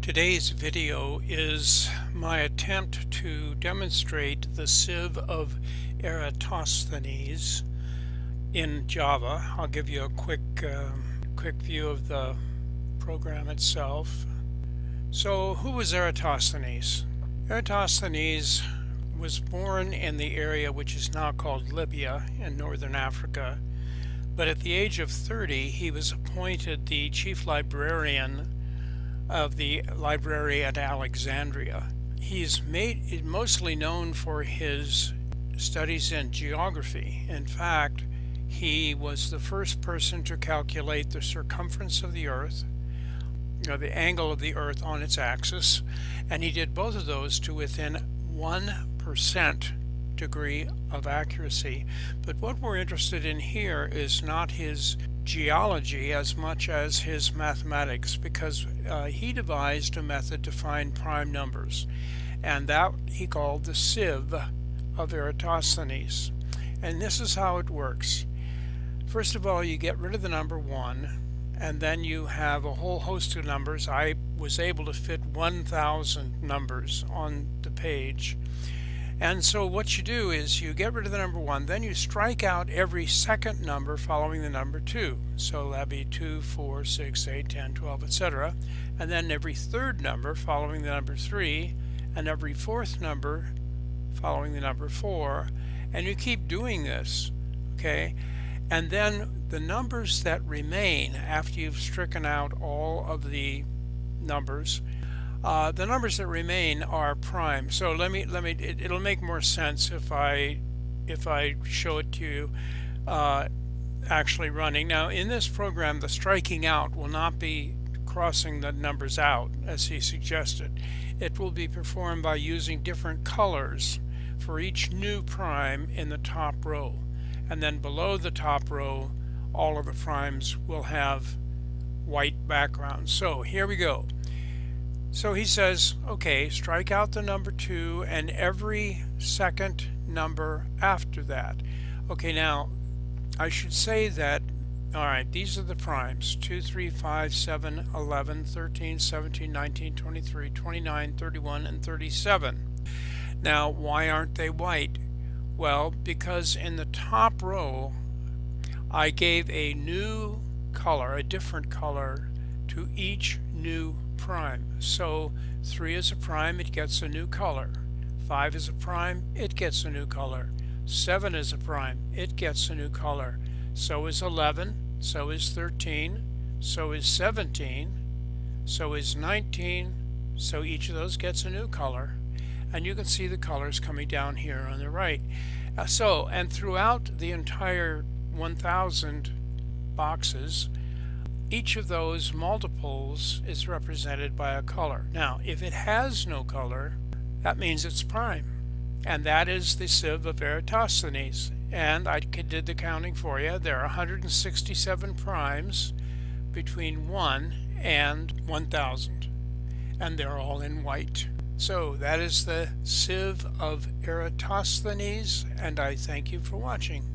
Today's video is my attempt to demonstrate the Sieve of Eratosthenes in Java. I'll give you a quick view of the program itself. So, who was Eratosthenes? Eratosthenes was born in the area which is now called Libya in northern Africa, but at the age of 30 he was appointed the chief librarian of the library at Alexandria. He's mostly known for his studies in geography. In fact, he was the first person to calculate the circumference of the Earth, the angle of the Earth on its axis, and he did both of those to within 1% degree of accuracy. But what we're interested in here is not his geology as much as his mathematics, because he devised a method to find prime numbers, and that he called the Sieve of Eratosthenes. And this is how it works. First of all, you get rid of the number 1, and then you have a whole host of numbers. I was able to fit 1,000 numbers on the page. And so what you do is you get rid of the number 1, then you strike out every second number following the number 2. So that'd be 2, 4, 6, 8, 10, 12, etc. And then every third number following the number 3, and every fourth number following the number 4. And you keep doing this, okay? And then the numbers that remain after you've stricken out all of the numbers, the numbers that remain are prime. So it'll make more sense if I show it to you actually running. Now in this program, the striking out will not be crossing the numbers out as he suggested. It will be performed by using different colors for each new prime in the top row, and then below the top row all of the primes will have white backgrounds. So here we go. So he says, okay, strike out the number 2 and every second number after that. Okay, now I should say that, all right, these are the primes: 2, 3, 5, 7, 11, 13, 17, 19, 23, 29, 31, and 37. Now, why aren't they white? Well, because in the top row, I gave a new color, a different color, to each new prime. So 3 is a prime, it gets a new color. 5 is a prime, it gets a new color. 7 is a prime, it gets a new color. So is 11, so is 13, so is 17, so is 19, so each of those gets a new color. And you can see the colors coming down here on the right. And throughout the entire 1,000 boxes, each of those multiples is represented by a color. Now, if it has no color, that means it's prime. And that is the Sieve of Eratosthenes. And I did the counting for you. There are 167 primes between 1 and 1,000. And they're all in white. So that is the Sieve of Eratosthenes, and I thank you for watching.